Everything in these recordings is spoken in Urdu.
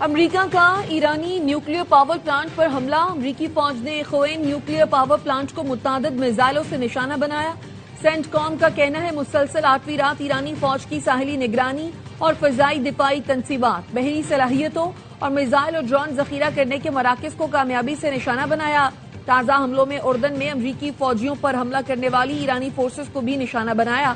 امریکہ کا ایرانی نیوکلیئر پاور پلانٹ پر حملہ، امریکی فوج نے خوین نیوکلیئر پاور پلانٹ کو متعدد میزائلوں سے نشانہ بنایا۔ سینٹ کام کا کہنا ہے مسلسل 8ویں رات ایرانی فوج کی ساحلی نگرانی اور فضائی دفاعی تنصیبات، بحری صلاحیتوں اور میزائل اور ڈرون ذخیرہ کرنے کے مراکز کو کامیابی سے نشانہ بنایا۔ تازہ حملوں میں اردن میں امریکی فوجیوں پر حملہ کرنے والی ایرانی فورسز کو بھی نشانہ بنایا۔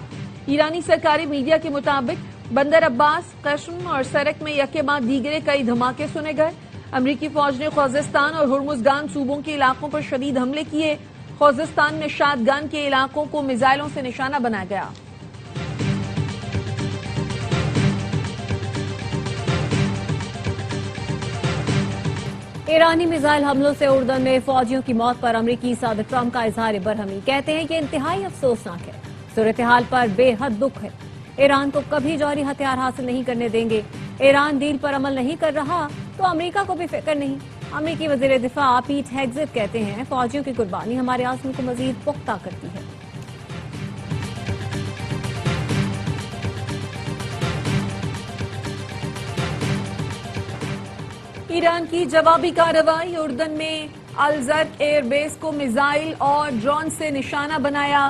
ایرانی سرکاری میڈیا کے مطابق بندر عباس، قشم اور سرک میں یکے بعد دیگرے کئی دھماکے سنے گئے۔ امریکی فوج نے خوزستان اور ہرمزگان صوبوں کے علاقوں پر شدید حملے کیے۔ خوزستان میں شادگان کے علاقوں کو میزائلوں سے نشانہ بنایا گیا۔ ایرانی میزائل حملوں سے اردن میں فوجیوں کی موت پر امریکی صدر ٹرمپ کا اظہار برہمی، کہتے ہیں کہ انتہائی افسوسناک ہے، صورتحال پر بے حد دکھ ہے، ایران کو کبھی جوہری ہتھیار حاصل نہیں کرنے دیں گے، ایران ڈیل پر عمل نہیں کر رہا تو امریکہ کو بھی فکر نہیں۔ امریکی وزیر دفاع پیٹ ہیگزٹ کہتے ہیں فوجیوں کی قربانی ہمارے عزم کو مزید پختہ کرتی ہے۔ ایران کی جوابی کارروائی، اردن میں الزرق ایئر بیس کو میزائل اور ڈرون سے نشانہ بنایا۔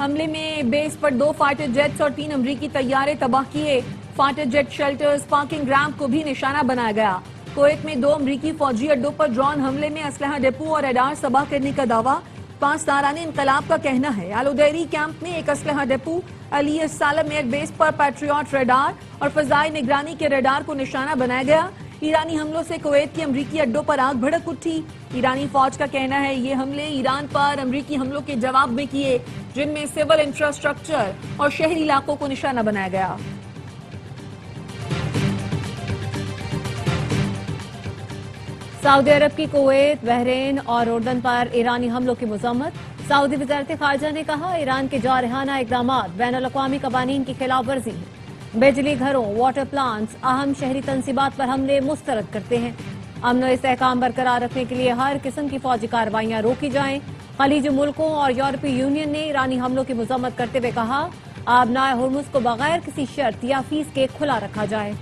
حملے میں بیس پر 2 فائٹر جیٹس اور 3 امریکی طیارے تباہ کیے۔ Fighter jet shelters, parking ramp کو بھی نشانہ بنایا گیا۔ کویت میں 2 امریکی فوجی اڈوں پر ڈرون حملے میں اسلحہ ڈپو اور ریڈار تباہ کرنے کا دعویٰ، 5 تاران انقلاب کا کہنا ہے الودیری کیمپ میں ایک اسلحہ ڈپو، علی السالم ایئر بیس پر پیٹریوٹ ریڈار اور فضائی نگرانی کے ریڈار کو نشانہ بنایا گیا۔ ایرانی حملوں سے کویت کے امریکی اڈوں پر آگ بھڑک اٹھی۔ ایرانی فوج کا کہنا ہے یہ حملے ایران پر امریکی حملوں کے جواب میں کیے، جن میں سول انفراسٹرکچر اور شہری علاقوں کو نشانہ بنایا گیا۔ سعودی عرب کی کویت، بحرین اور اردن پر ایرانی حملوں کی مذمت۔ سعودی وزارت خارجہ نے کہا ایران کے جارحانہ اقدامات بین الاقوامی قوانین کی خلاف ورزی ہیں، بجلی گھروں، واٹر پلانٹس، اہم شہری تنصیبات پر حملے مسترد کرتے ہیں۔ امن و استحکام برقرار رکھنے کے لیے ہر قسم کی فوجی کارروائیاں روکی جائیں۔ خلیجی ملکوں اور یورپی یونین نے ایرانی حملوں کی مذمت کرتے ہوئے کہا آبنائے ہرمز کو بغیر کسی شرط یا فیس کے کھلا رکھا جائے۔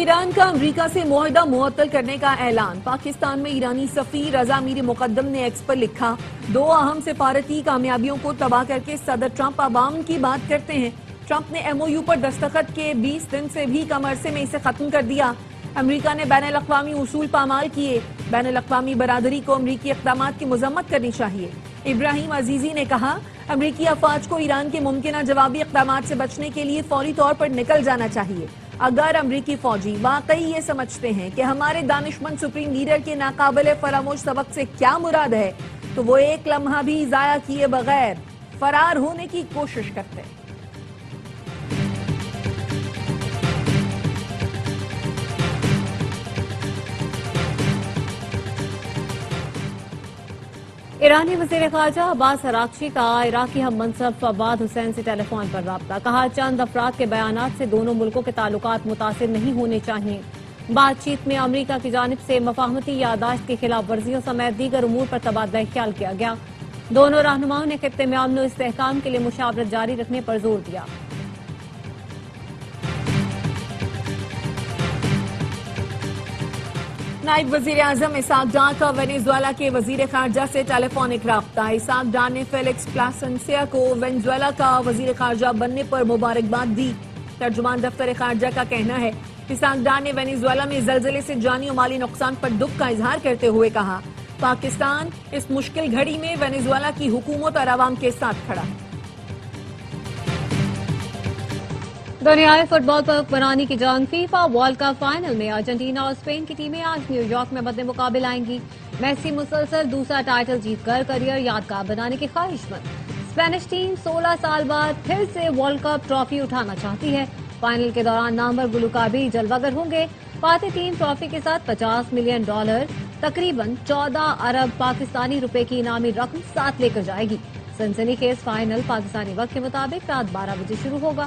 ایران کا امریکہ سے معاہدہ معطل کرنے کا اعلان، پاکستان میں ایرانی سفیر رضا میر مقدم نے ایکس پر لکھا 2 اہم سفارتی کامیابیوں کو تباہ کر کے صدر ٹرمپ عوام کی بات کرتے ہیں۔ ٹرمپ نے ایم او یو پر دستخط کے 20 دن سے بھی کم عرصے میں اسے ختم کر دیا۔ امریکہ نے بین الاقوامی اصول پامال کیے، بین الاقوامی برادری کو امریکی اقدامات کی مذمت کرنی چاہیے۔ ابراہیم عزیزی نے کہا امریکی افواج کو ایران کے ممکنہ جوابی اقدامات سے بچنے کے لیے فوری طور پر نکل جانا چاہیے۔ اگر امریکی فوجی واقعی یہ سمجھتے ہیں کہ ہمارے دانشمند سپریم لیڈر کے ناقابل فراموش سبق سے کیا مراد ہے تو وہ ایک لمحہ بھی ضائع کیے بغیر فرار ہونے کی کوشش کرتے ہیں۔ ایرانی وزیر خارجہ عباس عراقچی کا عراقی ہم منصب فواد حسین سے ٹیلی فون پر رابطہ، کہا چند افراد کے بیانات سے دونوں ملکوں کے تعلقات متاثر نہیں ہونے چاہیے۔ بات چیت میں امریکہ کی جانب سے مفاہمتی یادداشت کی خلاف ورزیوں سمیت دیگر امور پر تبادلہ خیال کیا گیا۔ دونوں رہنماؤں نے خطے میں امن و استحکام کے لیے مشاورت جاری رکھنے پر زور دیا۔ نائب وزیر اعظم اسحاق ڈار کا وینیزویلا کے وزیر خارجہ سے ٹیلی فونک رابطہ، اسحاق ڈار نے فیلکس پلاسنسیا کو وینیزویلا کا وزیر خارجہ بننے پر مبارکباد دی۔ ترجمان دفتر خارجہ کا کہنا ہے اسحاق ڈار نے وینیزویلا میں زلزلے سے جانی و مالی نقصان پر دکھ کا اظہار کرتے ہوئے کہا پاکستان اس مشکل گھڑی میں وینیزویلا کی حکومت اور عوام کے ساتھ کھڑا ہے۔ دنیائے فٹ بال پر حکمرانی کی جنگ، فیفا ورلڈ کپ فائنل میں ارجنٹینا اور اسپین کی ٹیمیں آج نیو یارک میں مد مقابل آئیں گی۔ میسی مسلسل دوسرا ٹائٹل جیت کر کیریئر یادگار بنانے کی خواہش مند۔ اسپینش ٹیم 16 سال بعد پھر سے ورلڈ کپ ٹرافی اٹھانا چاہتی ہے۔ فائنل کے دوران نامور گلوکار بھی جلوہ گر ہوں گے۔ فاتح ٹیم ٹرافی کے ساتھ $50 ملین، تقریباً 14 ارب پاکستانی روپے کی انعامی رقم ساتھ لے کر جائے گی۔ سنسنی خیز فائنل پاکستانی وقت کے مطابق رات 12 بجے شروع ہوگا۔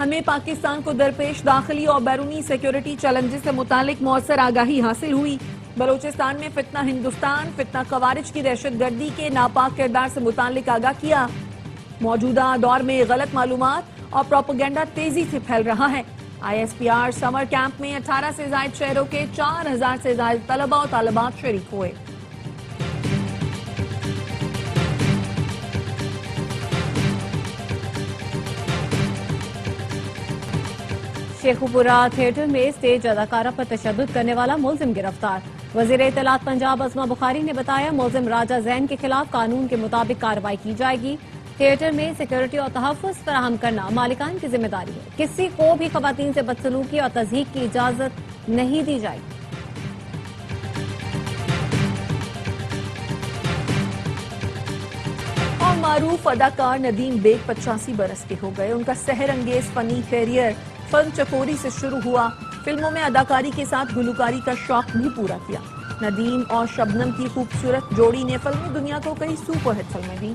ہمیں پاکستان کو درپیش داخلی اور بیرونی سیکیورٹی چیلنجز سے متعلق مؤثر آگاہی حاصل ہوئی۔ بلوچستان میں فتنہ ہندوستان، فتنہ خوارج کی دہشت گردی کے ناپاک کردار سے متعلق آگاہ کیا۔ موجودہ دور میں غلط معلومات اور پروپیگنڈا تیزی سے پھیل رہا ہے۔ I S P R summer camp میں 18 سے زائد شہروں کے 4000 سے زائد طلباء و طالبات شریک ہوئے۔ شیخوپورہ تھیٹر میں اسٹیج اداکارہ پر تشدد کرنے والا ملزم گرفتار۔ وزیر اطلاعات پنجاب عظمہ بخاری نے بتایا ملزم راجہ زین کے خلاف قانون کے مطابق کارروائی کی جائے گی۔ تھیٹر میں سیکیورٹی اور تحفظ فراہم کرنا مالکان کی ذمہ داری ہے۔ کسی کو بھی خواتین سے بدسلوکی اور تضحیک کی اجازت نہیں دی جائے گی۔ اور معروف اداکار ندیم بیگ 85 برس کے ہو گئے۔ ان کا سحر انگیز فنی کیریئر فلم چکوری سے شروع ہوا۔ فلموں میں اداکاری کے ساتھ گلوکاری کا شوق بھی پورا کیا۔ ندیم اور شبنم کی خوبصورت جوڑی نے فلمی دنیا کو کئی سپر ہٹ فلمیں دیں۔